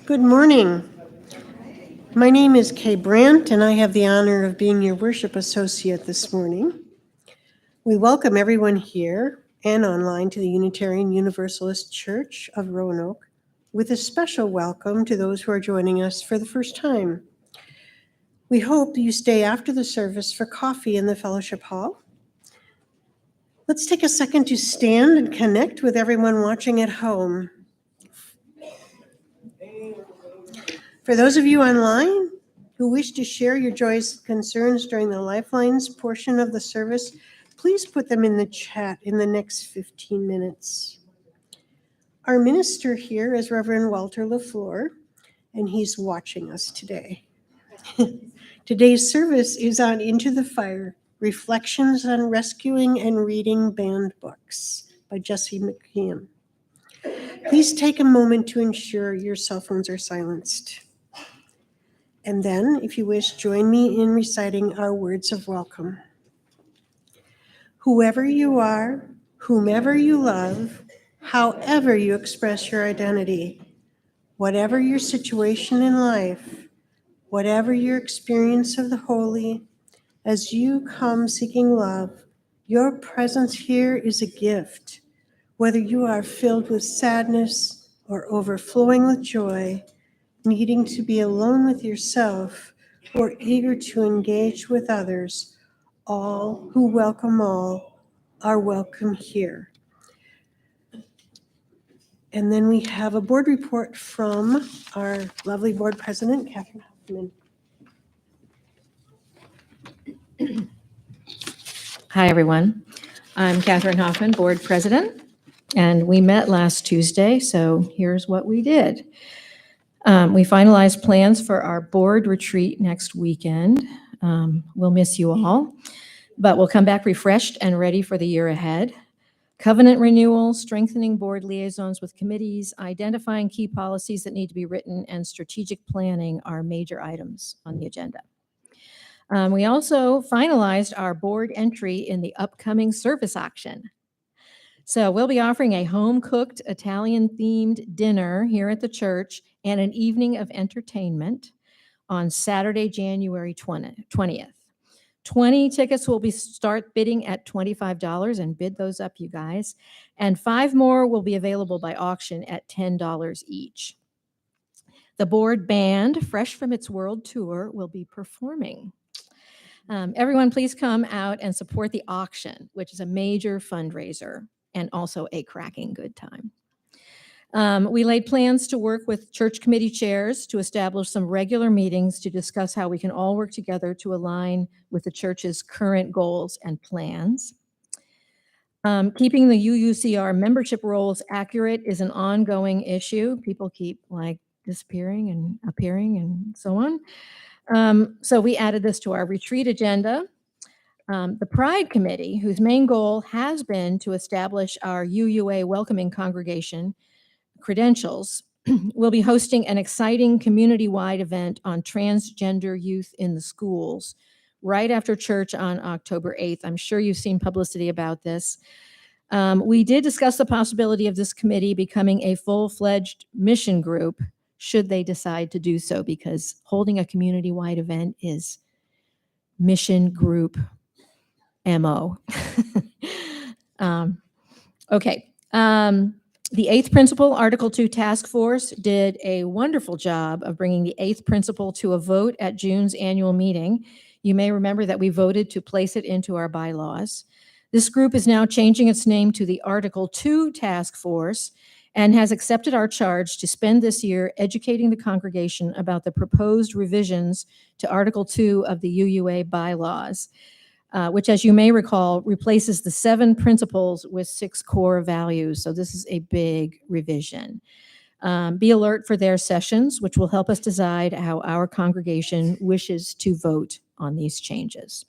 Good morning. My name is Kay Brandt, and I have the honor of being your worship associate this morning. We welcome everyone here and online to the Unitarian Universalist Church of Roanoke, with a special welcome to those who are joining us for the first time. We hope you stay after the service for coffee in the fellowship hall. Let's take a second to stand and connect with everyone watching at home. For those of you online who wish to share your joys and concerns during the Lifelines portion of the service, please put them in the chat in the next 15 minutes. Our minister here is Reverend Walter LaFleur, and he's watching us today. Today's service is on Into the Fire, Reflections on Rescuing and Reading Banned Books by Jesse McKeon. Please take a moment to ensure your cell phones are silenced. And then, if you wish, join me in reciting our words of welcome. Whoever you are, whomever you love, however you express your identity, whatever your situation in life, whatever your experience of the holy, as you come seeking love, your presence here is a gift. Whether you are filled with sadness or overflowing with joy, needing to be alone with yourself, or eager to engage with others, all who welcome all are welcome here. And then we have a board report from our lovely board president, Catherine Hoffman. Hi, everyone. I'm Catherine Hoffman, board president, and we met last Tuesday, so here's what we did. We finalized plans for our board retreat next weekend. We'll miss you all, but we'll come back refreshed and ready for the year ahead. Covenant renewal, strengthening board liaisons with committees, identifying key policies that need to be written, and strategic planning are major items on the agenda. We also finalized our board entry in the upcoming service auction. So we'll be offering a home-cooked Italian-themed dinner here at the church and an evening of entertainment on Saturday, January 20th. 20 tickets will start bidding at $25, and bid those up, you guys. And 5 more will be available by auction at $10 each. The board band, fresh from its world tour, will be performing. Everyone, please come out and support the auction, which is a major fundraiser and also a cracking good time. We laid plans to work with church committee chairs to establish some regular meetings to discuss how we can all work together to align with the church's current goals and plans. Keeping the UUCR membership rolls accurate is an ongoing issue. People keep disappearing and appearing and so on. So we added this to our retreat agenda. The Pride Committee, whose main goal has been to establish our UUA welcoming congregation credentials, will be hosting an exciting community-wide event on transgender youth in the schools right after church on October 8th. I'm sure you've seen publicity about this. We did discuss the possibility of this committee becoming a full-fledged mission group should they decide to do so, because holding a community-wide event is mission group MO. Okay. The 8th Principle, Article 2 Task Force did a wonderful job of bringing the 8th Principle to a vote at June's annual meeting. You may remember that we voted to place it into our bylaws. This group is now changing its name to the Article 2 Task Force, and has accepted our charge to spend this year educating the congregation about the proposed revisions to Article 2 of the UUA bylaws, which, as you may recall, replaces the 7 principles with 6 core values. So this is a big revision. Be alert for their sessions, which will help us decide how our congregation wishes to vote on these changes.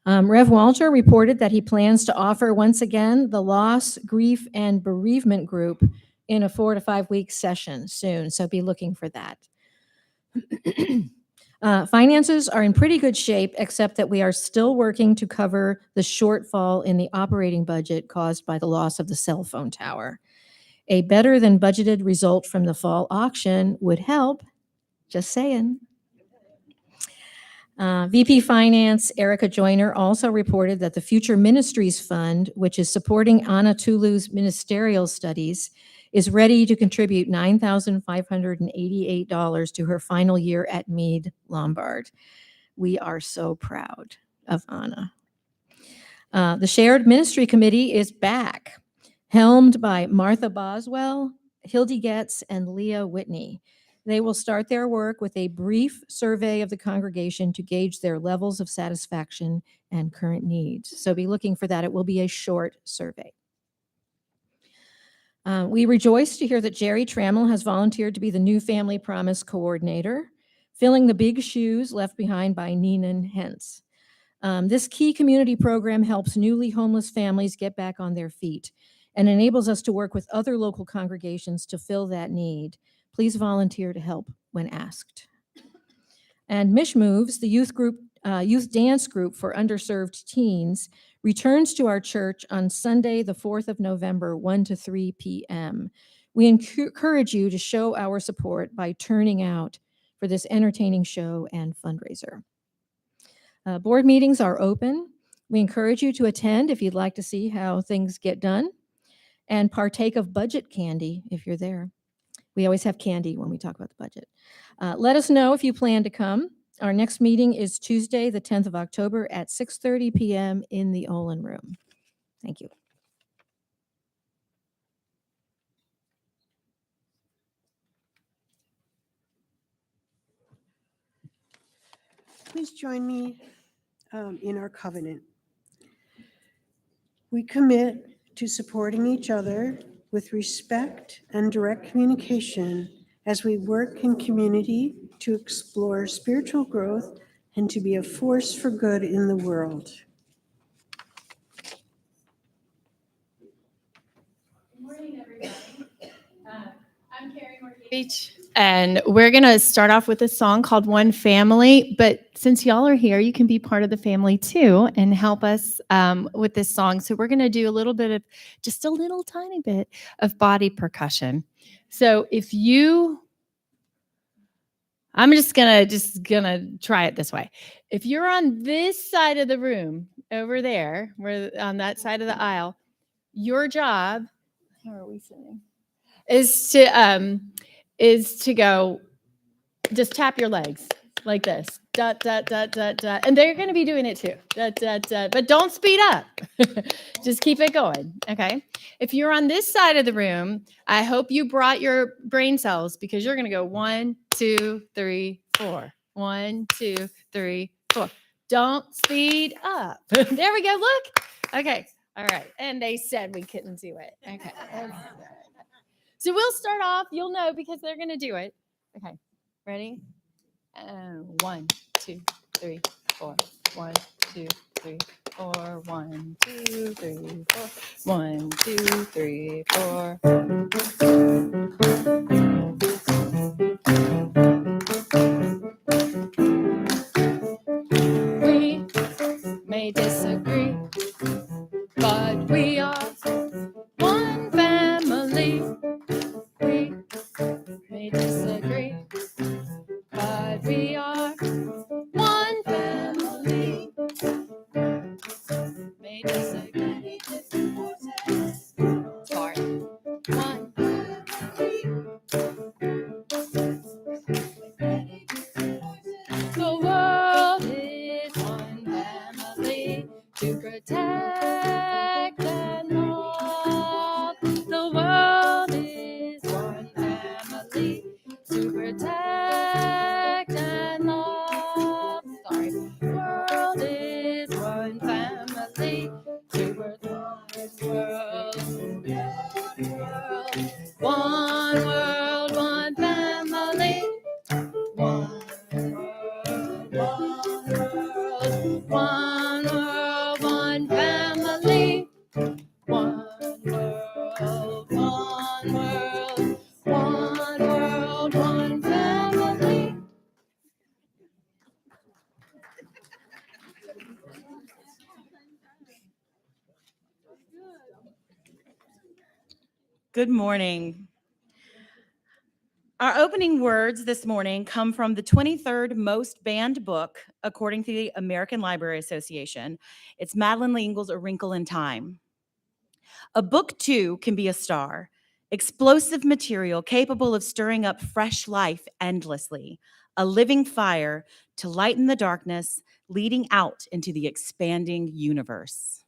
Rev Walter reported that he plans to offer once again the loss, grief, and bereavement group in a 4 to 5 week session soon, so be looking for that. Finances are in pretty good shape, except that we are still working to cover the shortfall in the operating budget caused by the loss of the cell phone tower. A better than budgeted result from the fall auction would help, just saying. VP Finance Erica Joyner also reported that the Future Ministries Fund, which is supporting Anna Tulu's ministerial studies, is ready to contribute $9,588 to her final year at Meade Lombard. We are so proud of Anna. The Shared Ministry Committee is back, helmed by Martha Boswell, Hildy Getz, and Leah Whitney. They will start their work with a brief survey of the congregation to gauge their levels of satisfaction and current needs. So be looking for that. It will be a short survey. We rejoice to hear that Jerry Trammell has volunteered to be the new Family Promise Coordinator, filling the big shoes left behind by Neenan Hentz. This key community program helps newly homeless families get back on their feet and enables us to work with other local congregations to fill that need. Please volunteer to help when asked. And Mish Moves, the youth dance group for underserved teens, returns to our church on Sunday, the 4th of November, 1 to 3 p.m. We encourage you to show our support by turning out for this entertaining show and fundraiser. Board meetings are open. We encourage you to attend if you'd like to see how things get done, and partake of budget candy if you're there. We always have candy when we talk about the budget. Let us know if you plan to come. Our next meeting is Tuesday, the 10th of October at 6:30 p.m. in the Olin Room. Thank you. Please join me in our covenant. We commit to supporting each other with respect and direct communication as we work in community to explore spiritual growth and to be a force for good in the world. Good morning, everybody. I'm Carrie Morgavich, and we're going to start off with a song called One Family. But since y'all are here, you can be part of the family too and help us with this song. So we're going to do a little bit of, just a little tiny bit of body percussion. So if you, I'm just gonna try it this way. If you're on this side of the room over there, where on that side of the aisle, your job, how are we sitting? Is to go, just tap your legs like this, dot, dot, dot, dot, dot. And they're going to be doing it too, dot, dot, dot. But don't speed up. Just keep it going, okay? If you're on this side of the room, I hope you brought your brain cells because you're going to go 1, 2, 3, 4. 1, 2, 3, 4. Don't speed up. There we go, look. Okay, all right. And they said we couldn't do it. Okay. So we'll start off. You'll know because they're going to do it. Okay. Ready? 1, 2, 3, 4. 1, 2, 3, 4. 1, 2, 3, 4. 1, 2, 3, 4. We may disagree, but we are one family. We may disagree, but we are one family. May disagree, part one. The world is one family to protect and love. The world One world, one family. One world, one world, one world, one family. Good morning. Our opening words this morning come from the 23rd most banned book, according to the American Library Association. It's Madeleine L'Engle's A Wrinkle in Time. A book, too, can be a star. Explosive material capable of stirring up fresh life endlessly. A living fire to lighten the darkness, leading out into the expanding universe.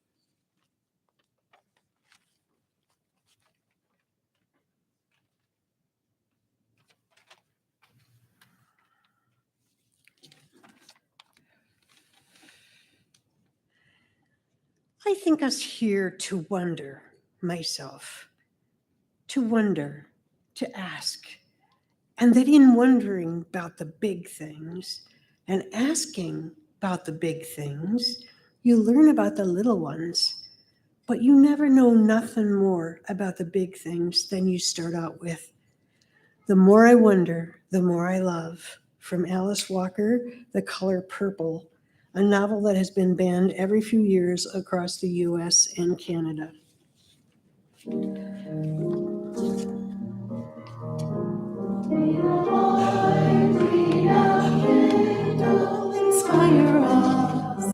I think us here to wonder, myself, to wonder, to ask, and that in wondering about the big things and asking about the big things, you learn about the little ones, but you never know nothing more about the big things than you start out with. The more I wonder, the more I love. From Alice Walker, The Color Purple, a novel that has been banned every few years across the US and Canada. Inspire us.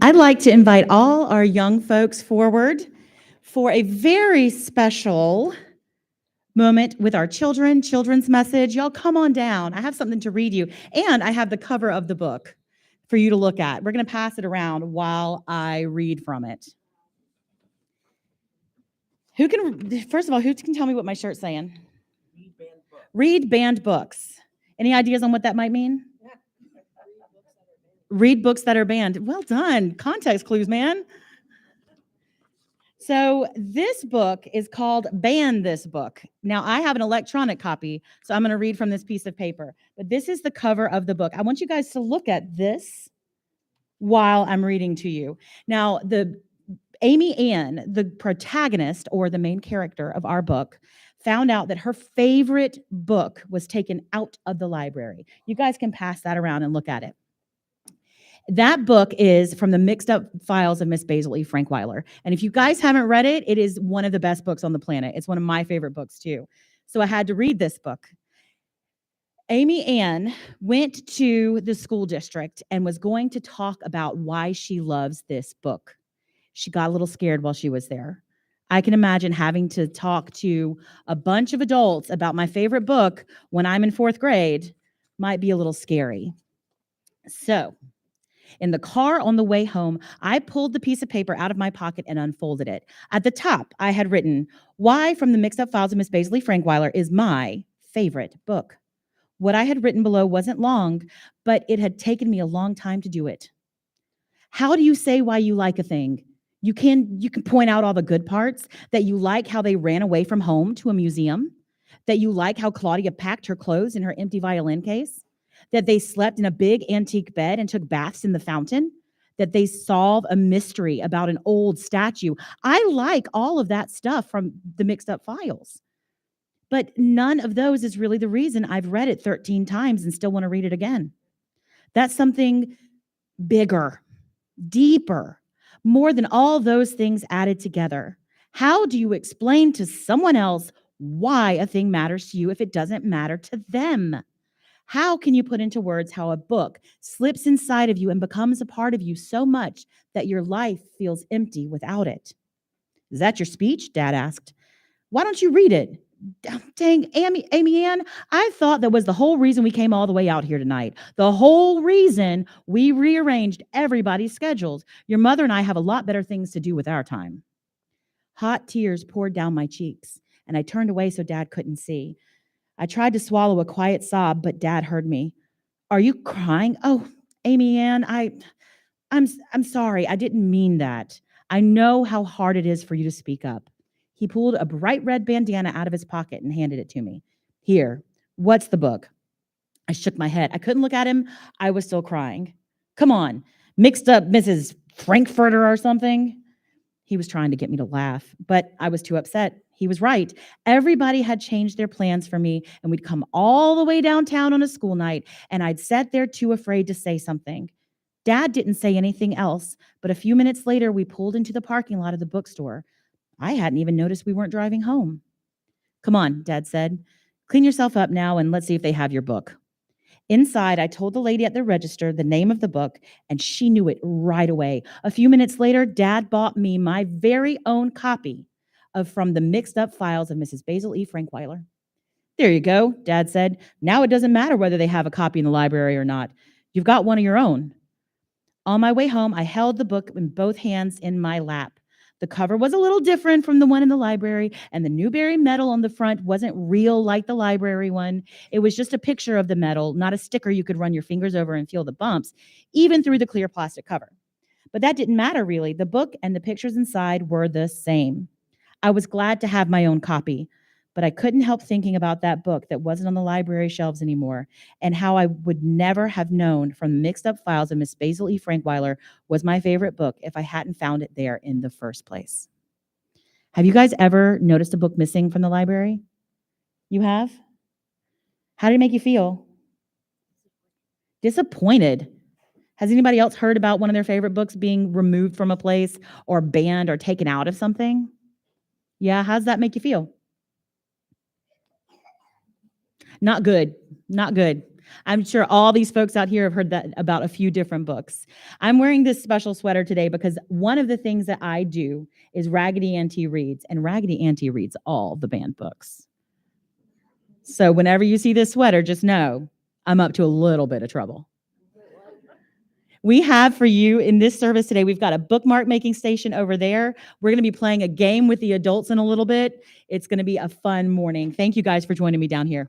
I'd like to invite all our young folks forward for a very special moment with our children, children's message. Y'all come on down. I have something to read you, and I have the cover of the book for you to look at. We're going to pass it around while I read from it. First of all, who can tell me what my shirt's saying? Read banned books. Any ideas on what that might mean? Read books that are banned. Well done. Context clues, man. So this book is called Ban This Book. Now, I have an electronic copy, so I'm going to read from this piece of paper. But this is the cover of the book. I want you guys to look at this while I'm reading to you. Now, Amy Ann, the protagonist or the main character of our book, found out that her favorite book was taken out of the library. You guys can pass that around and look at it. That book is from the Mixed Up Files of Miss Basil E. Frankweiler. And if you guys haven't read it, it is one of the best books on the planet. It's one of my favorite books too. So I had to read this book. Amy Ann went to the school district and was going to talk about why she loves this book. She got a little scared while she was there. I can imagine having to talk to a bunch of adults about my favorite book when I'm in 4th grade might be a little scary. So, in the car on the way home, I pulled the piece of paper out of my pocket and unfolded it. At the top, I had written, "Why from the Mixed Up Files of Miss Basil E. Frankweiler is my favorite book." What I had written below wasn't long, but it had taken me a long time to do it. How do you say why you like a thing? You can point out all the good parts, that you like how they ran away from home to a museum, that you like how Claudia packed her clothes in her empty violin case, that they slept in a big antique bed and took baths in the fountain, that they solve a mystery about an old statue. I like all of that stuff from the Mixed Up Files. But none of those is really the reason I've read it 13 times and still want to read it again. That's something bigger, deeper, more than all those things added together. How do you explain to someone else why a thing matters to you if it doesn't matter to them? How can you put into words how a book slips inside of you and becomes a part of you so much that your life feels empty without it? Is that your speech? Dad asked. Why don't you read it? Dang, Amy Ann, I thought that was the whole reason we came all the way out here tonight. The whole reason we rearranged everybody's schedules. Your mother and I have a lot better things to do with our time. Hot tears poured down my cheeks, and I turned away so Dad couldn't see. I tried to swallow a quiet sob, but Dad heard me. Are you crying? Oh, Amy Ann, I'm sorry. I didn't mean that. I know how hard it is for you to speak up. He pulled a bright red bandana out of his pocket and handed it to me. Here, what's the book? I shook my head. I couldn't look at him. I was still crying. Come on, mixed up Mrs. Frankfurter or something. He was trying to get me to laugh, but I was too upset. He was right. Everybody had changed their plans for me, and we'd come all the way downtown on a school night, and I'd sat there too afraid to say something. Dad didn't say anything else, but a few minutes later, we pulled into the parking lot of the bookstore. I hadn't even noticed we weren't driving home. Come on, Dad said. Clean yourself up now, and let's see if they have your book. Inside, I told the lady at the register the name of the book, and she knew it right away. A few minutes later, Dad bought me my very own copy of From the Mixed Up Files of Mrs. Basil E. Frankweiler. There you go, Dad said. Now it doesn't matter whether they have a copy in the library or not. You've got one of your own. On my way home, I held the book in both hands in my lap. The cover was a little different from the one in the library, and the Newbery medal on the front wasn't real like the library one. It was just a picture of the medal, not a sticker you could run your fingers over and feel the bumps, even through the clear plastic cover. But that didn't matter, really. The book and the pictures inside were the same. I was glad to have my own copy, but I couldn't help thinking about that book that wasn't on the library shelves anymore, and how I would never have known from the Mixed Up Files of Miss Basil E. Frankweiler was my favorite book if I hadn't found it there in the first place. Have you guys ever noticed a book missing from the library? You have? How did it make you feel? Disappointed. Has anybody else heard about one of their favorite books being removed from a place or banned or taken out of something? Yeah, how's that make you feel? Not good. Not good. I'm sure all these folks out here have heard that about a few different books. I'm wearing this special sweater today because one of the things that I do is Raggedy Auntie reads, and Raggedy Auntie reads all the banned books. So whenever you see this sweater, just know I'm up to a little bit of trouble. We have for you in this service today, we've got a bookmark making station over there. We're going to be playing a game with the adults in a little bit. It's going to be a fun morning. Thank you guys for joining me down here.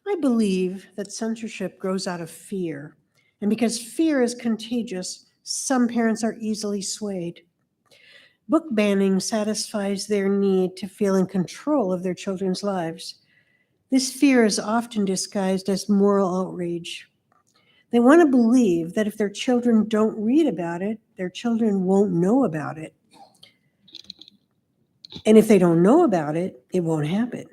I believe that censorship grows out of fear. And because fear is contagious, some parents are easily swayed. Book banning satisfies their need to feel in control of their children's lives. This fear is often disguised as moral outrage. They want to believe that if their children don't read about it, their children won't know about it. And if they don't know about it, it won't happen.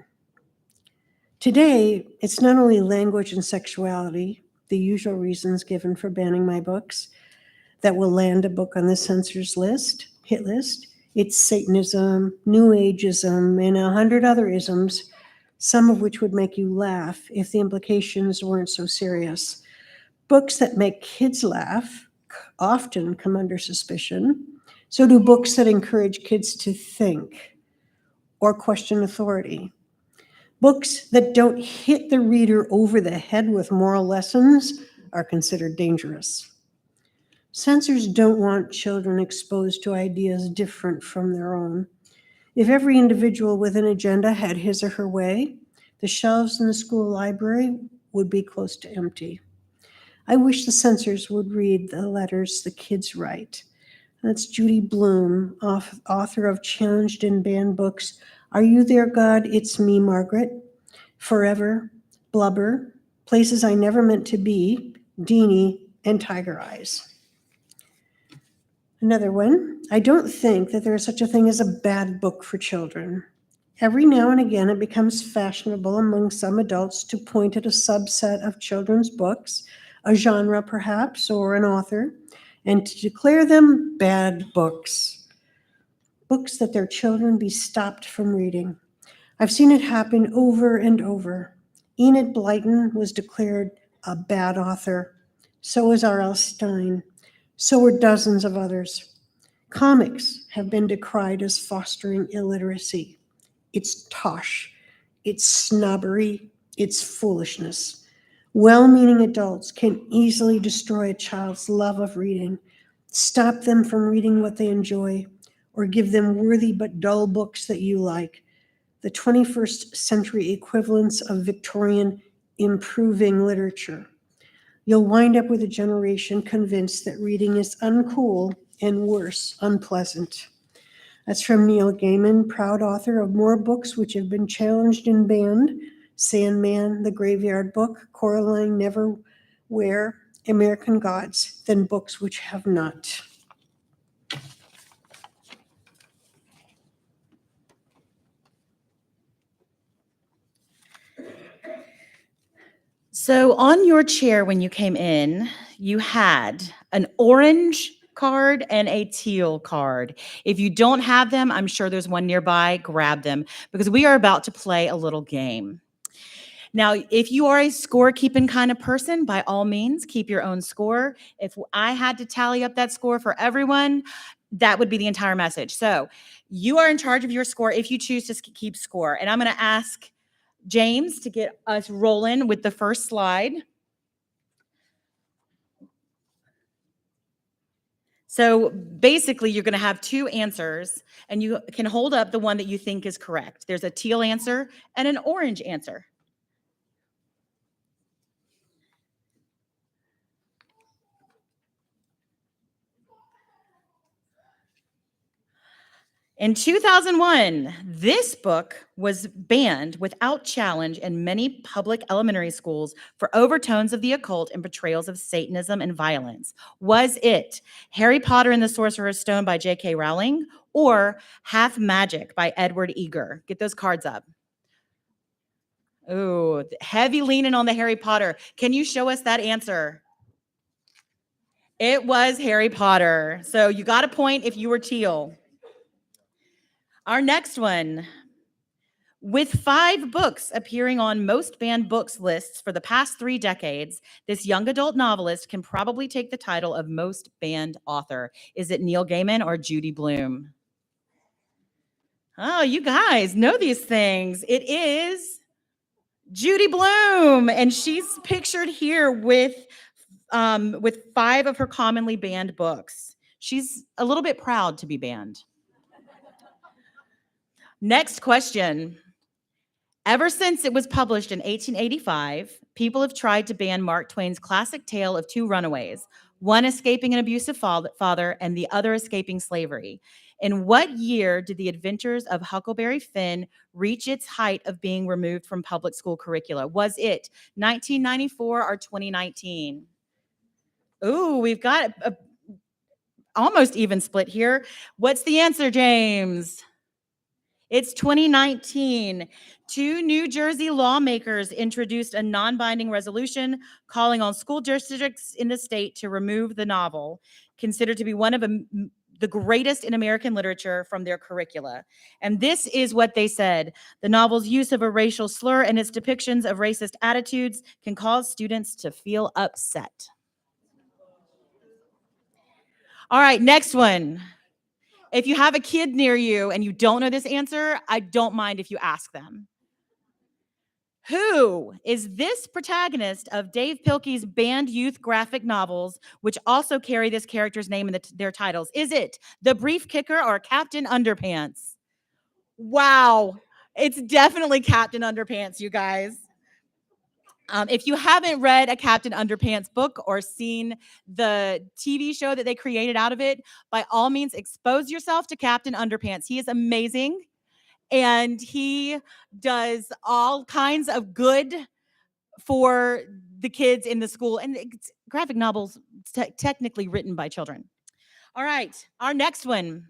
Today, it's not only language and sexuality, the usual reasons given for banning my books, that will land a book on the censor's hit list. It's Satanism, New Ageism, and 100 other isms, some of which would make you laugh if the implications weren't so serious. Books that make kids laugh often come under suspicion. So do books that encourage kids to think or question authority. Books that don't hit the reader over the head with moral lessons are considered dangerous. Censors don't want children exposed to ideas different from their own. If every individual with an agenda had his or her way, the shelves in the school library would be close to empty. I wish the censors would read the letters the kids write. That's Judy Blume, author of challenged and banned books, Are You There, God? It's Me, Margaret, Forever, Blubber, Places I Never Meant to Be, Deanie, and Tiger Eyes. Another one, I don't think that there is such a thing as a bad book for children. Every now and again, it becomes fashionable among some adults to point at a subset of children's books, a genre perhaps, or an author, and to declare them bad books, books that their children be stopped from reading. I've seen it happen over and over. Enid Blyton was declared a bad author. So was R.L. Stein. So were dozens of others. Comics have been decried as fostering illiteracy. It's tosh. It's snobbery. It's foolishness. Well-meaning adults can easily destroy a child's love of reading, stop them from reading what they enjoy, or give them worthy but dull books that you like, the 21st century equivalents of Victorian improving literature. You'll wind up with a generation convinced that reading is uncool and worse, unpleasant. That's from Neil Gaiman, proud author of more books which have been challenged and banned: Sandman, The Graveyard Book, Coraline Neverwhere, American Gods, than books which have not. So on your chair when you came in, you had an orange card and a teal card. If you don't have them, I'm sure there's one nearby. Grab them because we are about to play a little game. Now, if you are a score-keeping kind of person, by all means, keep your own score. If I had to tally up that score for everyone, that would be the entire message. So you are in charge of your score if you choose to keep score. And I'm going to ask James to get us rolling with the first slide. So basically, you're going to have two answers, and you can hold up the one that you think is correct. There's a teal answer and an orange answer. In 2001, this book was banned without challenge in many public elementary schools for overtones of the occult and portrayals of Satanism and violence. Was it Harry Potter and the Sorcerer's Stone by J.K. Rowling or Half Magic by Edward Eger? Get those cards up. Ooh, heavy leaning on the Harry Potter. Can you show us that answer? It was Harry Potter. So you got a point if you were teal. Our next one. With 5 books appearing on most banned books lists for the past 3 decades, this young adult novelist can probably take the title of most banned author. Is it Neil Gaiman or Judy Blume? Oh, you guys know these things. It is Judy Blume, and she's pictured here with 5 of her commonly banned books. She's a little bit proud to be banned. Next question. Ever since it was published in 1885, people have tried to ban Mark Twain's classic tale of 2 runaways, one escaping an abusive father and the other escaping slavery. In what year did The Adventures of Huckleberry Finn reach its height of being removed from public school curricula? Was it 1994 or 2019? Ooh, we've got a almost even split here. What's the answer, James? It's 2019. 2 New Jersey lawmakers introduced a non-binding resolution calling on school districts in the state to remove the novel, considered to be one of the greatest in American literature, from their curricula. And this is what they said. The novel's use of a racial slur and its depictions of racist attitudes can cause students to feel upset. All right, next one. If you have a kid near you and you don't know this answer, I don't mind if you ask them. Who is this protagonist of Dave Pilkey's banned youth graphic novels, which also carry this character's name in their titles? Is it the Brief Kicker or Captain Underpants? Wow, it's definitely Captain Underpants, you guys. If you haven't read a Captain Underpants book or seen the TV show that they created out of it, by all means, expose yourself to Captain Underpants. He is amazing, and he does all kinds of good for the kids in the school. And it's graphic novels technically written by children. All right, our next one.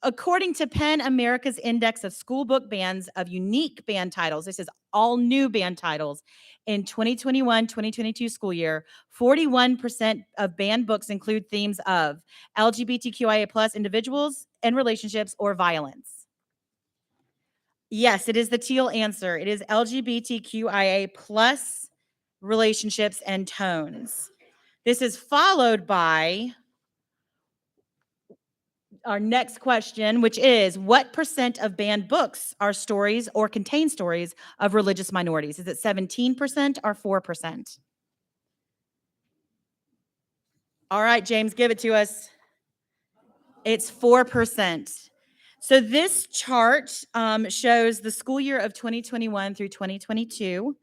According to Penn America's Index of School Book Bans of Unique Band Titles, this is all new band titles, in 2021-2022 school year, 41% of banned books include themes of LGBTQIA plus individuals and relationships or violence. Yes, it is the teal answer. It is LGBTQIA plus relationships and tones. This is followed by our next question, which is, what percent of banned books are stories or contain stories of religious minorities? Is it 17% or 4%? All right, James, give it to us. It's 4%. So this chart shows the school year of 2021 through 2022.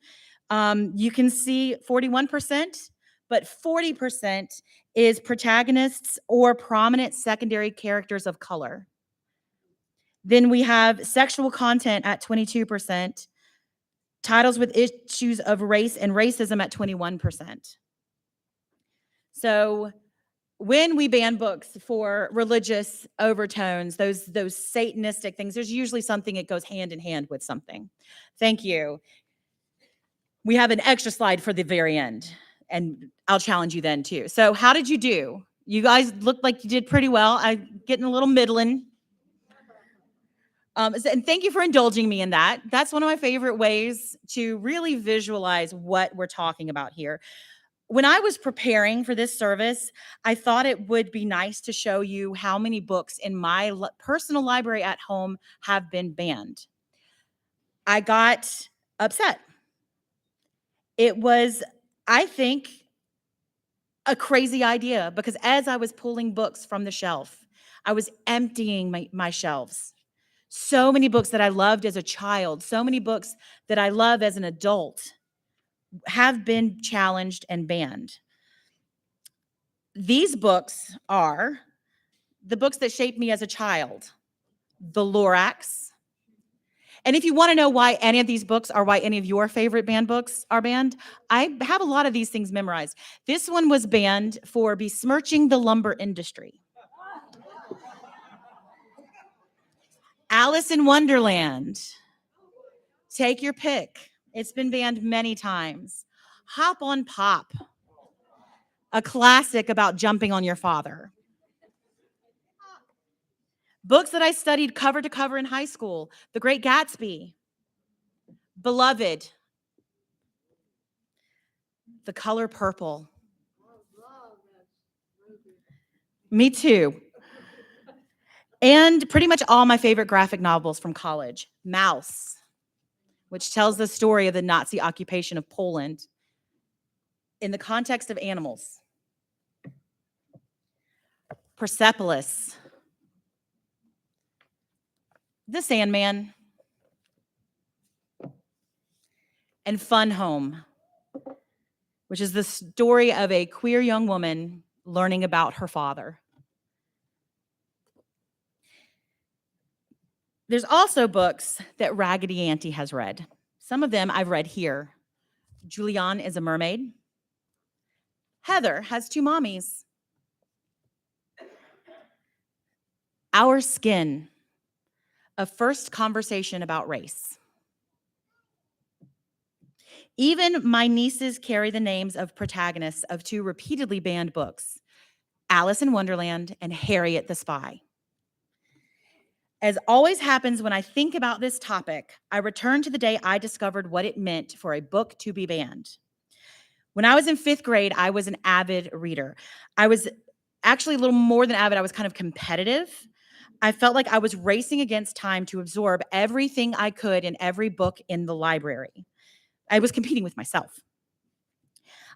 You can see 41%, but 40% is protagonists or prominent secondary characters of color. Then we have sexual content at 22%, titles with issues of race and racism at 21%. So when we ban books for religious overtones, those satanistic things, there's usually something that goes hand in hand with something. Thank you. We have an extra slide for the very end, and I'll challenge you then too. So how did you do? You guys looked like you did pretty well. I'm getting a little middling. And thank you for indulging me in that. That's one of my favorite ways to really visualize what we're talking about here. When I was preparing for this service, I thought it would be nice to show you how many books in my personal library at home have been banned. I got upset. It was, I think, a crazy idea because as I was pulling books from the shelf, I was emptying my shelves. So many books that I loved as a child, so many books that I love as an adult have been challenged and banned. These books are the books that shaped me as a child, the Lorax. And if you want to know why any of these books or why any of your favorite banned books are banned, I have a lot of these things memorized. This one was banned for besmirching the lumber industry. Alice in Wonderland. Take your pick. It's been banned many times. Hop on Pop, a classic about jumping on your father. Books that I studied cover to cover in high school: The Great Gatsby, Beloved, The Color Purple. Me too. And pretty much all my favorite graphic novels from college. Mouse, which tells the story of the Nazi occupation of Poland in the context of animals. Persepolis, The Sandman, and Fun Home, which is the story of a queer young woman learning about her father. There's also books that Raggedy Auntie has read. Some of them I've read here. Julianne is a Mermaid. Heather Has Two Mommies. Our Skin, a first conversation about race. Even my nieces carry the names of protagonists of two repeatedly banned books, Alice in Wonderland and Harriet the Spy. As always happens when I think about this topic, I return to the day I discovered what it meant for a book to be banned. When I was in 5th grade, I was an avid reader. I was actually a little more than avid. I was kind of competitive. I felt like I was racing against time to absorb everything I could in every book in the library. I was competing with myself.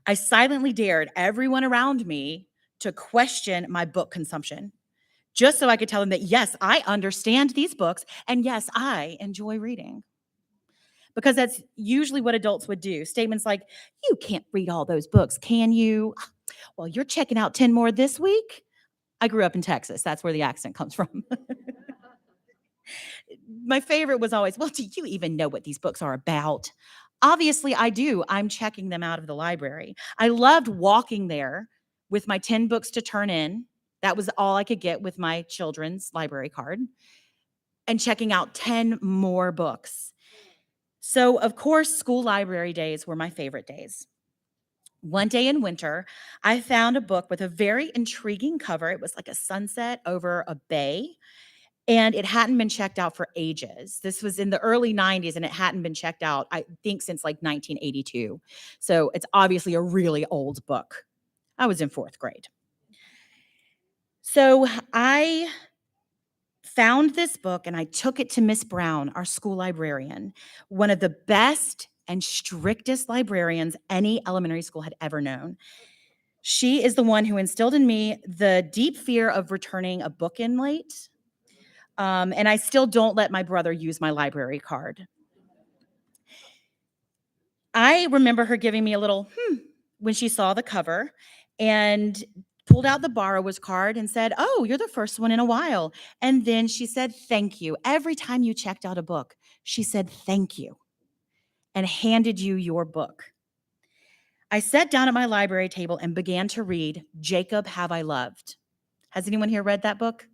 I silently dared everyone around me to question my book consumption, just so I could tell them that, yes, I understand these books, and yes, I enjoy reading. Because that's usually what adults would do. Statements like, you can't read all those books, can you? Well, you're checking out 10 more this week. I grew up in Texas. That's where the accent comes from. My favorite was always, well, do you even know what these books are about? Obviously, I do. I'm checking them out of the library. I loved walking there with my 10 books to turn in, That was all I could get with my children's library card, and checking out 10 more books. So, of course, school library days were my favorite days. One day in winter, I found a book with a very intriguing cover. It was like a sunset over a bay, and it hadn't been checked out for ages. This was in the early 90s, and it hadn't been checked out, I think, since like 1982. So it's obviously a really old book. I was in 4th grade. So I found this book and I took it to Miss Brown, our school librarian, one of the best and strictest librarians any elementary school had ever known. She is the one who instilled in me the deep fear of returning a book in late. And I still don't let my brother use my library card. I remember her giving me a little when she saw the cover and pulled out the borrower's card and said, "Oh, you're the first one in a while." And then she said, "Thank you." Every time you checked out a book, she said, "Thank you," and handed you your book. I sat down at my library table and began to read Jacob Have I Loved. Has anyone here read that book?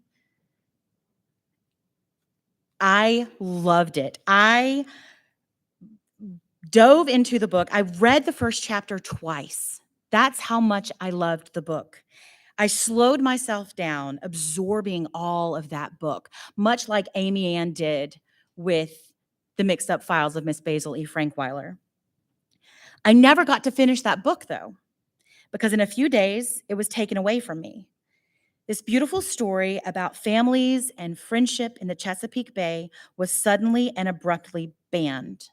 I loved it. I dove into the book. I read the first chapter twice. That's how much I loved the book. I slowed myself down, absorbing all of that book, much like Amy Ann did with The Mixed Up Files of Miss Basil E. Frankweiler. I never got to finish that book, though, because in a few days, it was taken away from me. This beautiful story about families and friendship in the Chesapeake Bay was suddenly and abruptly banned.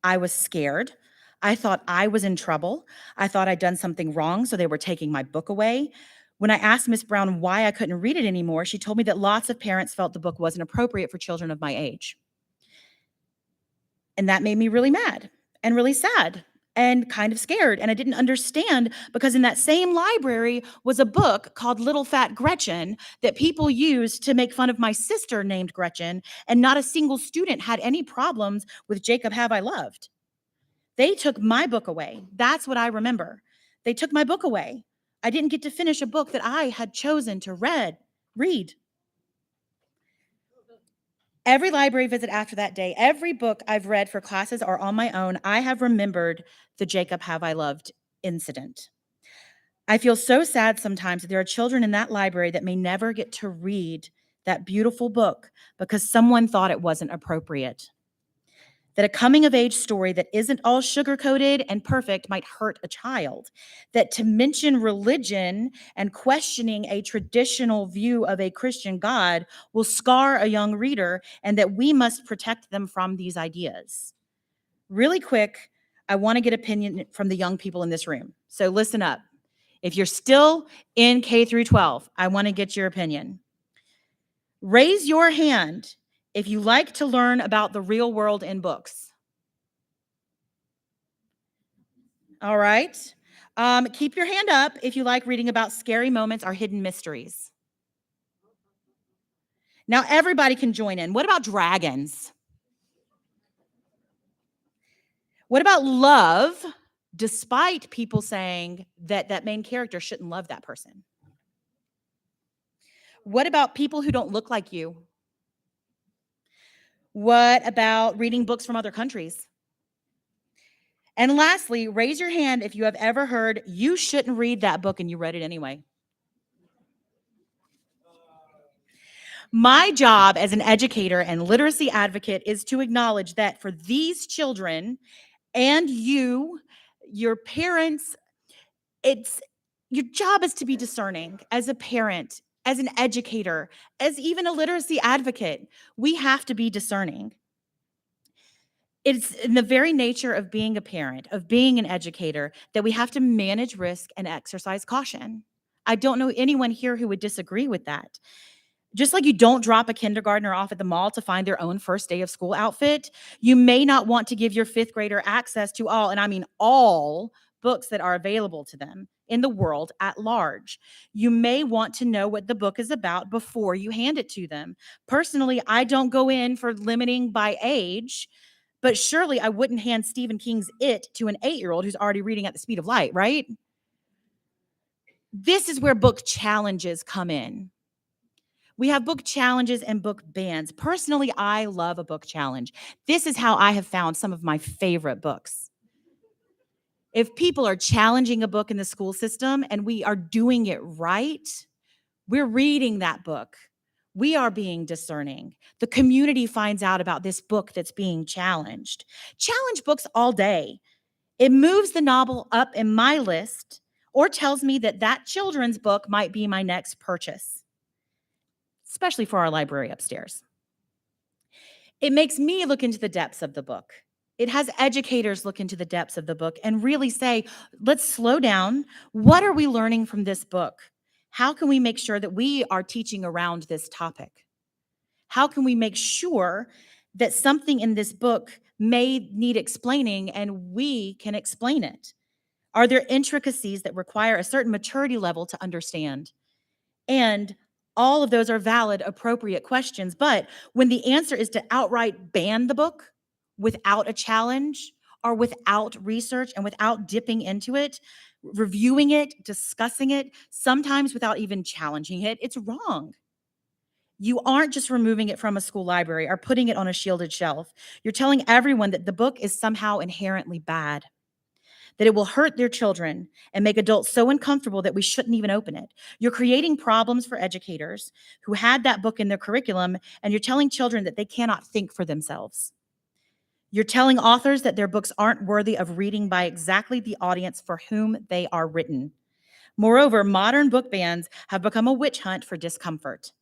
I was scared. I thought I was in trouble. I thought I'd done something wrong, so they were taking my book away. When I asked Miss Brown why I couldn't read it anymore, she told me that lots of parents felt the book wasn't appropriate for children of my age. And that made me really mad and really sad and kind of scared. And I didn't understand, because in that same library was a book called Little Fat Gretchen that people used to make fun of my sister named Gretchen, and not a single student had any problems with Jacob Have I Loved. They took my book away. That's what I remember. They took my book away. I didn't get to finish a book that I had chosen to read. Every library visit after that day, every book I've read for classes or on my own, I have remembered the Jacob Have I Loved incident. I feel so sad sometimes that there are children in that library that may never get to read that beautiful book because someone thought it wasn't appropriate. That a coming-of-age story that isn't all sugar-coated and perfect might hurt a child. That to mention religion and questioning a traditional view of a Christian God will scar a young reader, and that we must protect them from these ideas. Really quick, I want to get opinion from the young people in this room. So listen up. If you're still in K through 12, I want to get your opinion. Raise your hand if you like to learn about the real world in books. All right. Keep your hand up if you like reading about scary moments or hidden mysteries. Now everybody can join in. What about dragons? What about love, despite people saying that that main character shouldn't love that person? What about people who don't look like you? What about reading books from other countries? And lastly, raise your hand if you have ever heard you shouldn't read that book and you read it anyway. My job as an educator and literacy advocate is to acknowledge that for these children and you, your parents, your job is to be discerning as a parent, as an educator, as even a literacy advocate. We have to be discerning. It's in the very nature of being a parent, of being an educator, that we have to manage risk and exercise caution. I don't know anyone here who would disagree with that. Just like you don't drop a kindergartner off at the mall to find their own first day of school outfit, you may not want to give your 5th grader access to all, and I mean all, books that are available to them in the world at large. You may want to know what the book is about before you hand it to them. Personally, I don't go in for limiting by age, but surely I wouldn't hand Stephen King's It to an 8-year-old who's already reading at the speed of light, right? This is where book challenges come in. We have book challenges and book bans. Personally, I love a book challenge. This is how I have found some of my favorite books. If people are challenging a book in the school system and we are doing it right, we're reading that book. We are being discerning. The community finds out about this book that's being challenged. Challenge books all day. It moves the novel up in my list or tells me that that children's book might be my next purchase, especially for our library upstairs. It makes me look into the depths of the book. It has educators look into the depths of the book and really say, let's slow down. What are we learning from this book? How can we make sure that we are teaching around this topic? How can we make sure that something in this book may need explaining and we can explain it? Are there intricacies that require a certain maturity level to understand? And all of those are valid, appropriate questions. But when the answer is to outright ban the book without a challenge or without research and without dipping into it, reviewing it, discussing it, sometimes without even challenging it, it's wrong. You aren't just removing it from a school library or putting it on a shielded shelf. You're telling everyone that the book is somehow inherently bad, that it will hurt their children and make adults so uncomfortable that we shouldn't even open it. You're creating problems for educators who had that book in their curriculum, and you're telling children that they cannot think for themselves. You're telling authors that their books aren't worthy of reading by exactly the audience for whom they are written. Moreover, modern book bans have become a witch hunt for discomfort.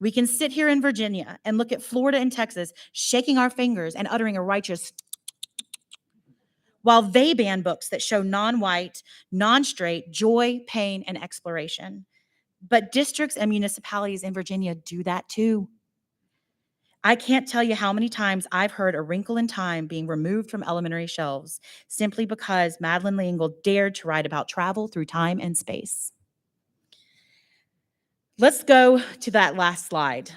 We can sit here in Virginia and look at Florida and Texas, shaking our fingers and uttering a righteous while they ban books that show non-white, non-straight joy, pain, and exploration. But districts and municipalities in Virginia do that too. I can't tell you how many times I've heard A Wrinkle in Time being removed from elementary shelves simply because Madeleine L'Engle dared to write about travel through time and space. Let's go to that last slide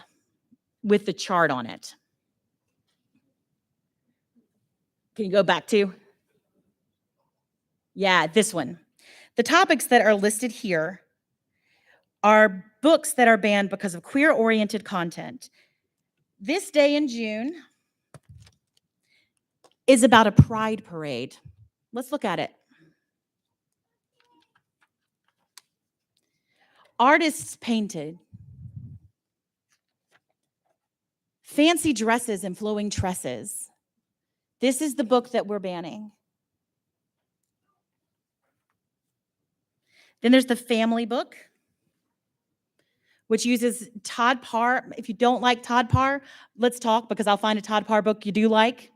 with the chart on it. Can you go back to? Yeah, this one. The topics that are listed here are books that are banned because of queer-oriented content. This day in June is about a pride parade. Let's look at it. Artists painted. Fancy dresses and flowing tresses. This is the book that we're banning. Then there's the family book, which uses Todd Parr. If you don't like Todd Parr, let's talk because I'll find a Todd Parr book you do like.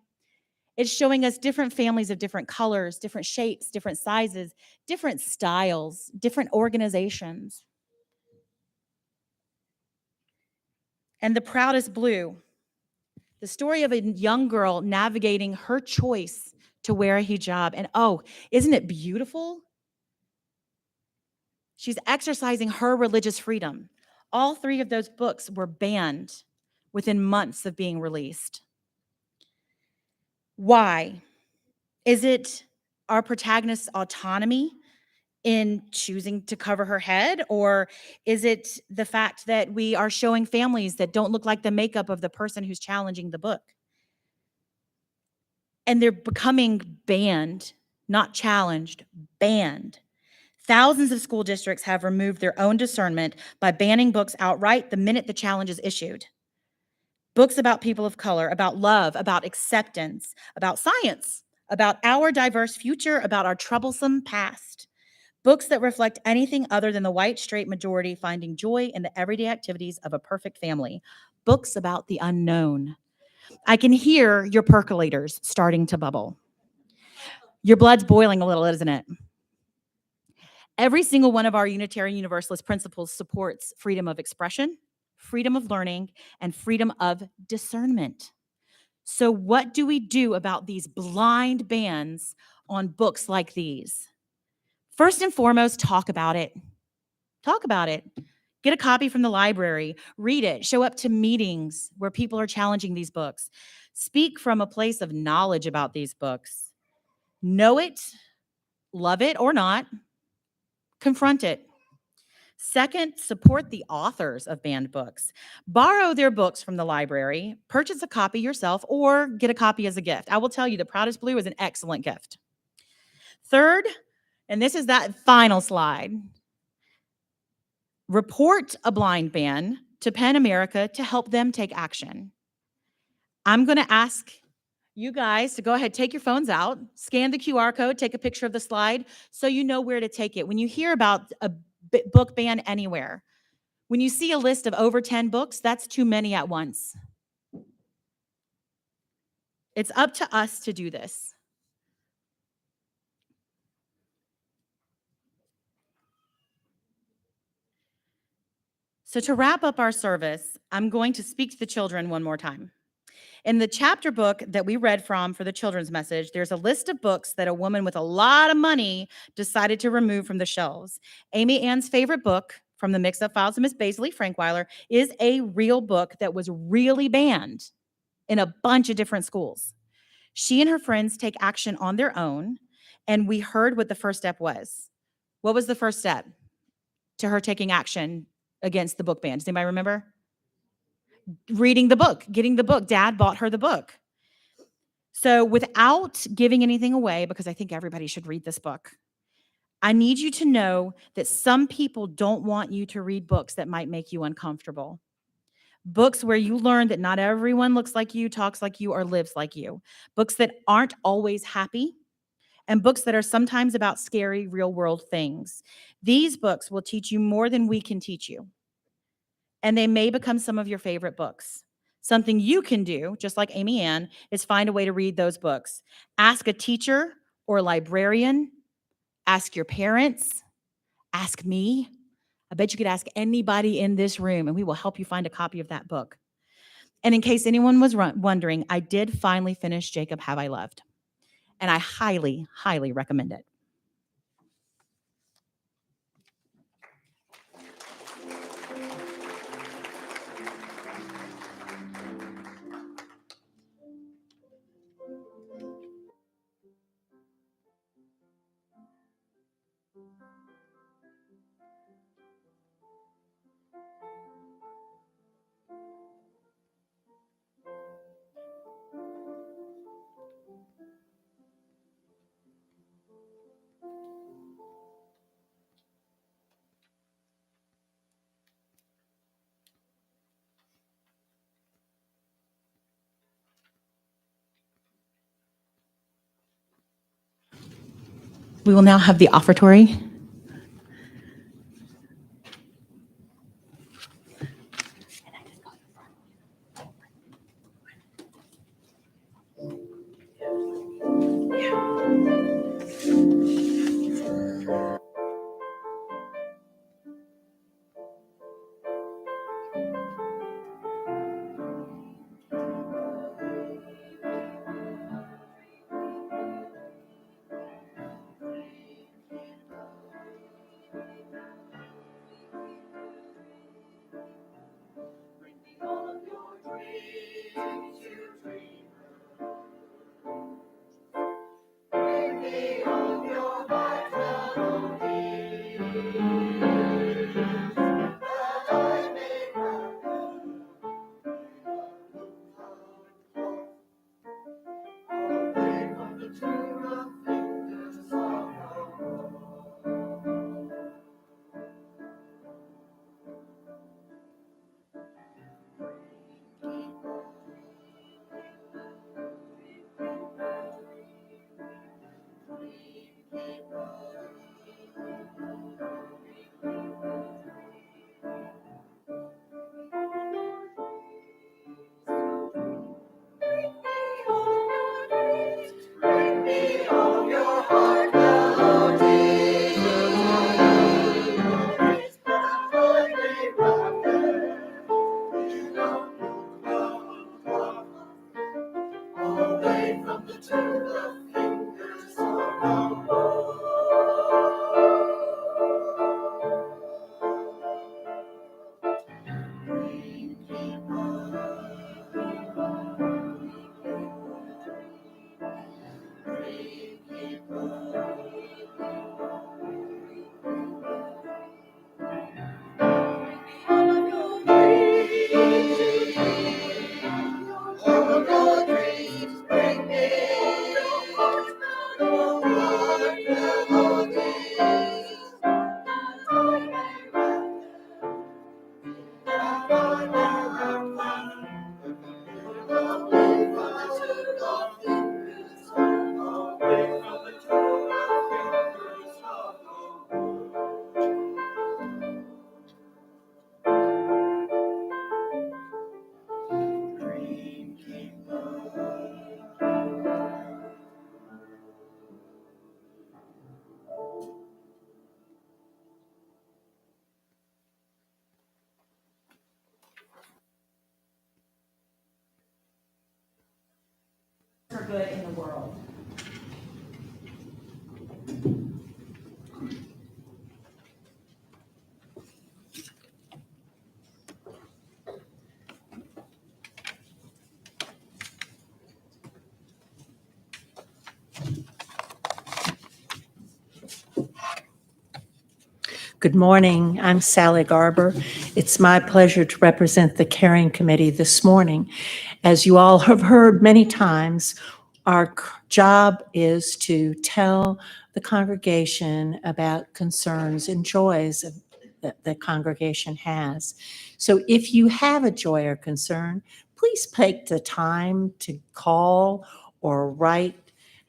It's showing us different families of different colors, different shapes, different sizes, different styles, different organizations. And The Proudest Blue, the story of a young girl navigating her choice to wear a hijab. And oh, isn't it beautiful? She's exercising her religious freedom. All three of those books were banned within months of being released. Why? Is it our protagonist's autonomy in choosing to cover her head? Or is it the fact that we are showing families that don't look like the makeup of the person who's challenging the book? And they're becoming banned, not challenged, banned. Thousands of school districts have removed their own discernment by banning books outright the minute the challenge is issued. Books about people of color, about love, about acceptance, about science, about our diverse future, about our troublesome past. Books that reflect anything other than the white straight majority finding joy in the everyday activities of a perfect family. Books about the unknown. I can hear your percolators starting to bubble. Your blood's boiling a little, isn't it? Every single one of our Unitarian Universalist principles supports freedom of expression, freedom of learning, and freedom of discernment. So what do we do about these blind bans on books like these? First and foremost, talk about it. Talk about it. Get a copy from the library, read it, show up to meetings where people are challenging these books. Speak from a place of knowledge about these books. Know it, love it or not, confront it. Second, support the authors of banned books. Borrow their books from the library, purchase a copy yourself, or get a copy as a gift. I will tell you, The Proudest Blue is an excellent gift. Third, and this is that final slide, report a blind ban to PEN America to help them take action. I'm going to ask you guys to go ahead, take your phones out, scan the QR code, take a picture of the slide so you know where to take it. When you hear about a book ban anywhere, when you see a list of over 10 books, that's too many at once. It's up to us to do this. So to wrap up our service, I'm going to speak to the children one more time. In the chapter book that we read from for the children's message, there's a list of books that a woman with a lot of money decided to remove from the shelves. Amy Ann's favorite book from the Mixed Up Files of Miss Baisley Frankweiler is a real book that was really banned in a bunch of different schools. She and her friends take action on their own, and we heard what the first step was. What was the first step to her taking action against the book ban? Does anybody remember? Reading the book, getting the book. Dad bought her the book. So without giving anything away, because I think everybody should read this book, I need you to know that some people don't want you to read books that might make you uncomfortable. Books where you learn that not everyone looks like you, talks like you, or lives like you. Books that aren't always happy, and books that are sometimes about scary real-world things. These books will teach you more than we can teach you. And they may become some of your favorite books. Something you can do, just like Amy Ann, is find a way to read those books. Ask a teacher or a librarian. Ask your parents. Ask me. I bet you could ask anybody in this room, and we will help you find a copy of that book. And in case anyone was wondering, I did finally finish Jacob Have I Loved. And I highly, highly recommend it. We will now have the offertory. for good in the world. Good morning. I'm Sally Garber. It's my pleasure to represent the Caring Committee this morning. As you all have heard many times, our job is to tell the congregation about concerns and joys that the congregation has. So if you have a joy or concern, please take the time to call or write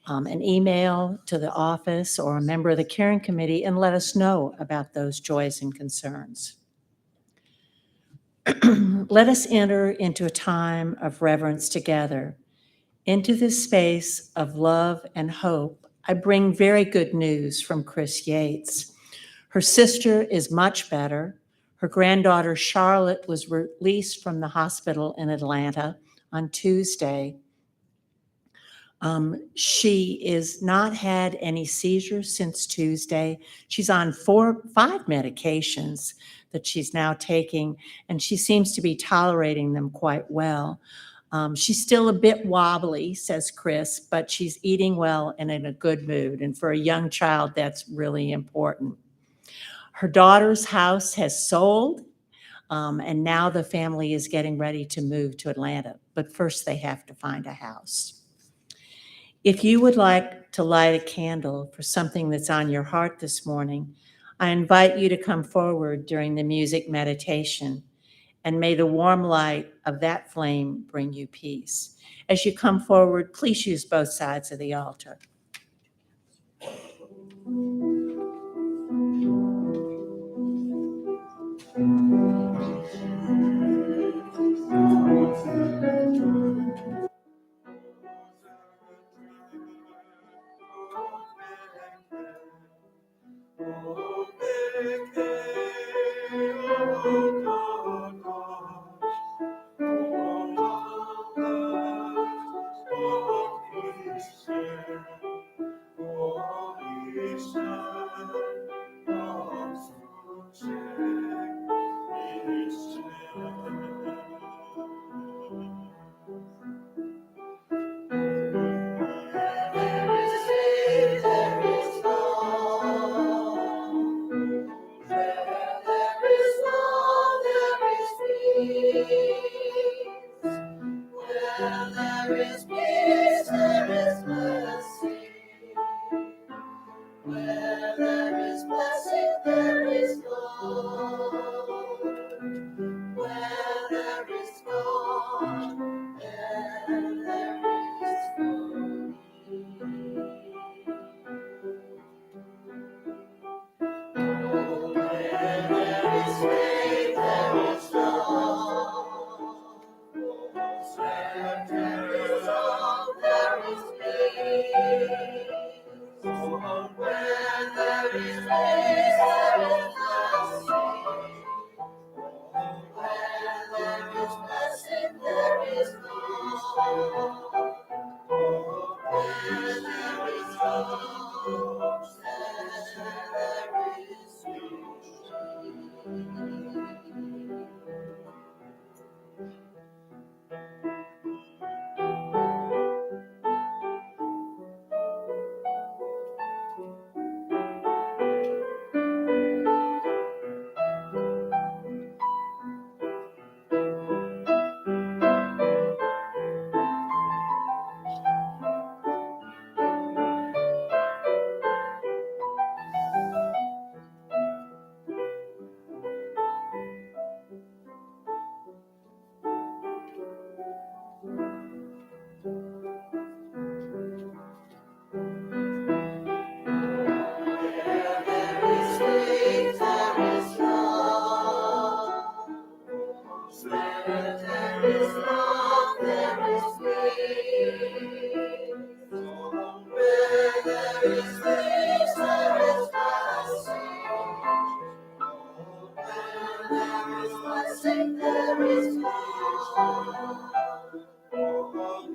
an email to the office or a member of the Caring Committee and let us know about those joys and concerns. Let us enter into a time of reverence together. Into this space of love and hope, I bring very good news from Chris Yates. Her sister is much better. Her granddaughter Charlotte was released from the hospital in Atlanta on Tuesday. She is not had any seizures since Tuesday. She's on 5 medications that she's now taking, and she seems to be tolerating them quite well. She's still a bit wobbly, says Chris, but she's eating well and in a good mood. And for a young child, that's really important. Her daughter's house has sold, and now the family is getting ready to move to Atlanta. But first, they have to find a house. If you would like to light a candle for something that's on your heart this morning, I invite you to come forward during the music meditation, and may the warm light of that flame bring you peace. As you come forward, please use both sides of the altar.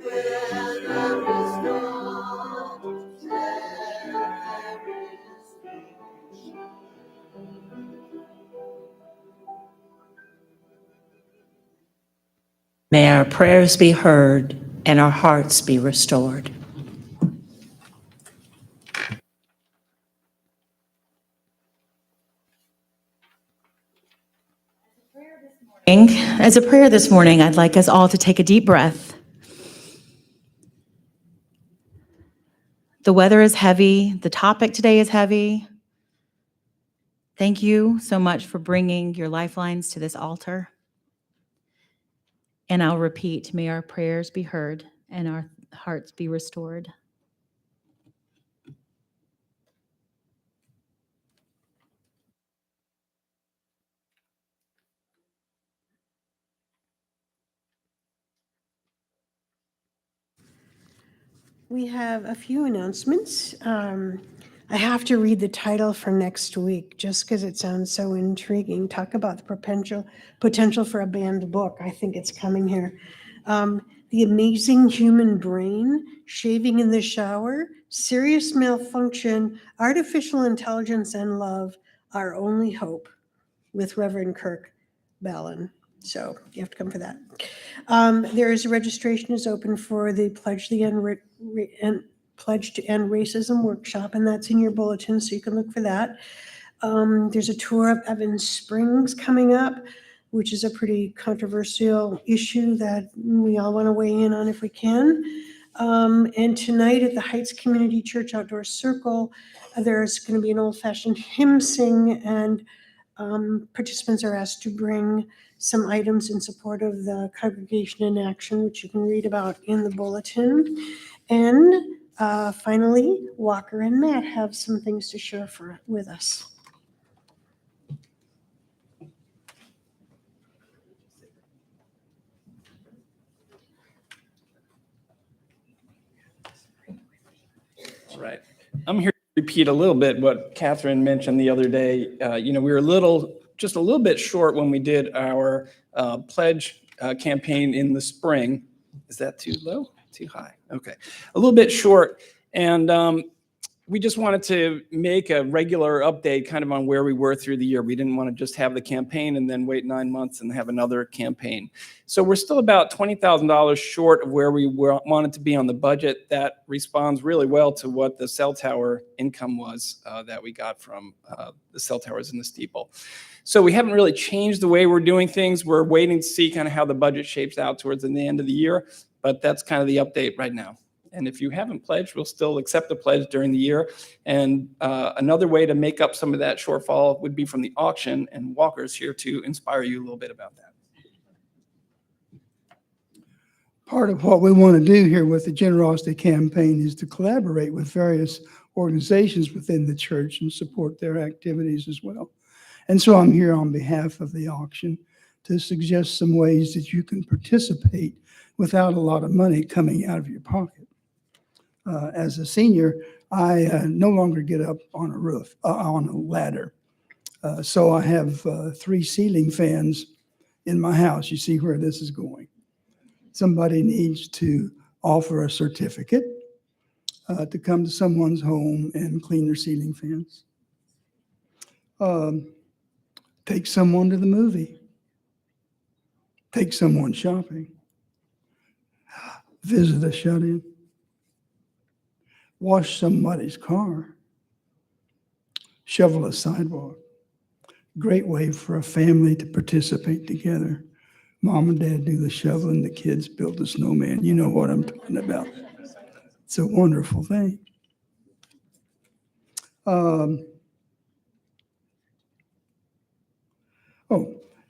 There is May our prayers be heard and our hearts be restored. As a prayer this morning, I'd like us all to take a deep breath. The weather is heavy. The topic today is heavy. Thank you so much for bringing your lifelines to this altar. And I'll repeat, may our prayers be heard and our hearts be restored. We have a few announcements. I have to read the title for next week just because it sounds so intriguing. Talk about the potential for a banned book. I think it's coming here. The Amazing Human Brain, Shaving in the Shower, Serious Malfunction, Artificial Intelligence and Love, Our Only Hope, with Reverend Kirk Ballin. So you have to come for that. Registration is open for the Pledge to End Racism workshop, and that's in your bulletin, so you can look for that. There's a tour of Evans Springs coming up, which is a pretty controversial issue that we all want to weigh in on if we can. And tonight at the Heights Community Church Outdoor Circle, there's going to be an old-fashioned hymn sing, and participants are asked to bring some items in support of the Congregation in Action, which you can read about in the bulletin. And finally, Walker and Matt have some things to share with us. All right. I'm here to repeat a little bit what Catherine mentioned the other day. We were just a little bit short when we did our pledge campaign in the spring. Is that too low? Too high? Okay. A little bit short. And we just wanted to make a regular update kind of on where we were through the year. We didn't want to just have the campaign and then wait 9 months and have another campaign. So we're still about $20,000 short of where we wanted to be on the budget. That responds really well to what the cell tower income was that we got from the cell towers in the steeple. So we haven't really changed the way we're doing things. We're waiting to see kind of how the budget shapes out towards the end of the year, but that's kind of the update right now. And if you haven't pledged, we'll still accept the pledge during the year. And another way to make up some of that shortfall would be from the auction, and Walker's here to inspire you a little bit about that. Part of what we want to do here with the generosity campaign is to collaborate with various organizations within the church and support their activities as well. And so I'm here on behalf of the auction to suggest some ways that you can participate without a lot of money coming out of your pocket. As a senior, I no longer get up on a ladder. So I have 3 ceiling fans in my house. You see where this is going. Somebody needs to offer a certificate to come to someone's home and clean their ceiling fans. Take someone to the movie. Take someone shopping. Visit a shut-in. Wash somebody's car. Shovel a sidewalk. Great way for a family to participate together. Mom and Dad do the shoveling, the kids build the snowman. You know what I'm talking about. It's a wonderful thing.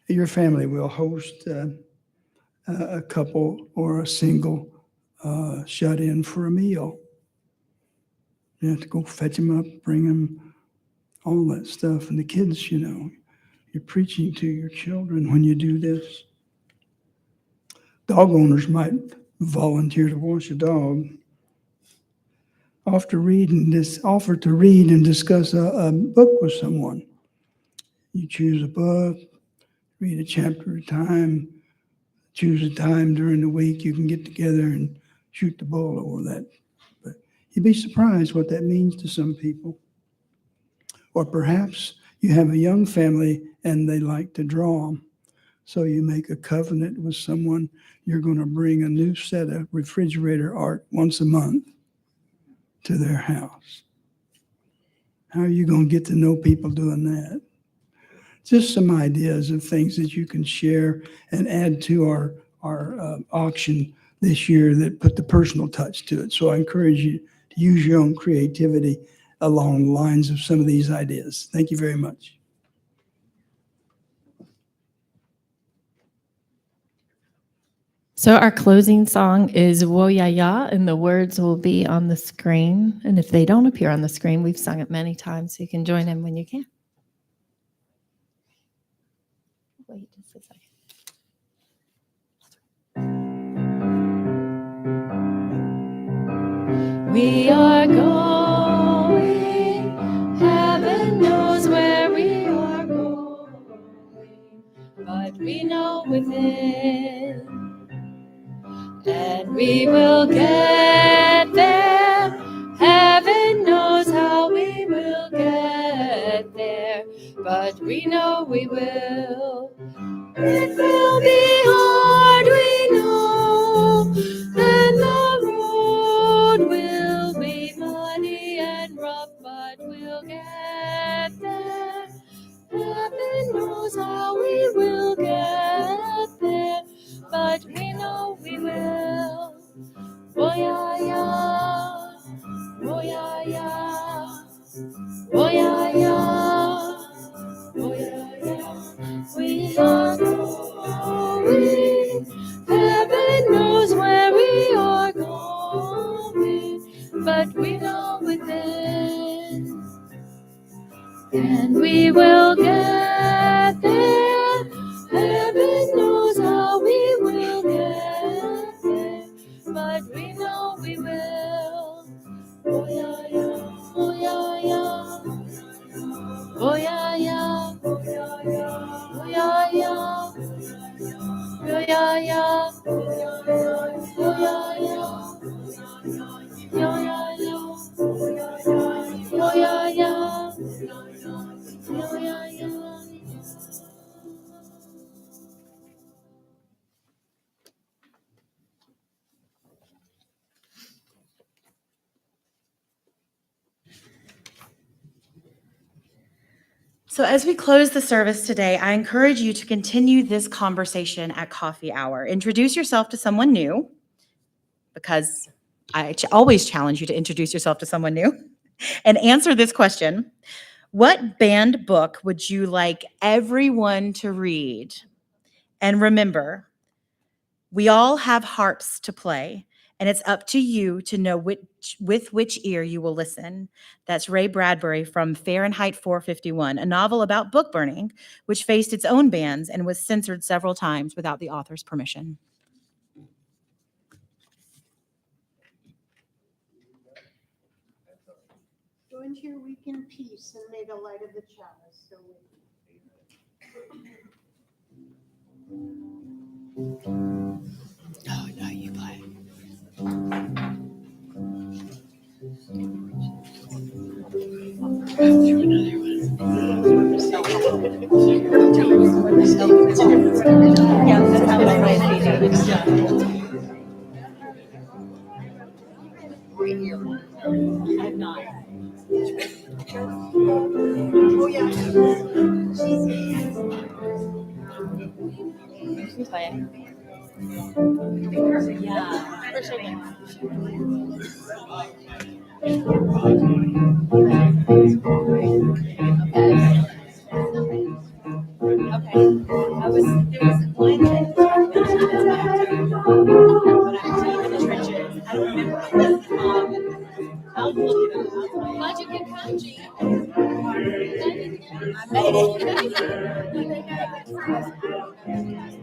Your family will host a couple or a single shut-in for a meal. You have to go fetch them up, bring them, all that stuff. And the kids, you're preaching to your children when you do this. Dog owners might volunteer to wash a dog. Offer to read and discuss a book with someone. You choose a book, read a chapter at a time, choose a time during the week you can get together and shoot the bull over that. But you'd be surprised what that means to some people. Or perhaps you have a young family and they like to draw. So you make a covenant with someone, you're going to bring a new set of refrigerator art once a month to their house. How are you going to get to know people doing that? Just some ideas of things that you can share and add to our auction this year that put the personal touch to it. So I encourage you to use your own creativity along the lines of some of these ideas. Thank you very much. So our closing song is Wo Ya Ya, and the words will be on the screen. And if they don't appear on the screen, we've sung it many times, so you can join in when you can. Wait just a second. We are going, heaven knows where we are going, but we know within, and we will get there. Heaven knows how we will get there, but we know we will. It will be hard, we know, and the road will be muddy and rough, but we'll get there. Heaven knows how we will get there, but we know we will. Oh yeah, yeah. Oh yeah, yeah. Oh yeah, yeah. Oh yeah, yeah. We are going. Heaven knows where we are going, but we know within, and we will get there. Heaven knows how we will get there, but we know we will. Oh yeah, yeah. Oh yeah, yeah. Oh yeah, yeah. Oh yeah, yeah. Oh yeah, yeah. Oh yeah, yeah. Oh yeah, yeah. Yeah, yeah, yeah. Oh yeah, yeah. Yeah, yeah, yeah. So as we close the service today, I encourage you to continue this conversation at coffee hour. Introduce yourself to someone new, because I always challenge you to introduce yourself to someone new, and answer this question. What banned book would you like everyone to read? And remember, we all have harps to play, and it's up to you to know with which ear you will listen. That's Ray Bradbury from Fahrenheit 451, a novel about book burning, which faced its own bans and was censored several times without the author's permission. Go into your week in peace and may the light of the chalice go with you. Oh, no, you play. Glad you can come, Gina. I made it.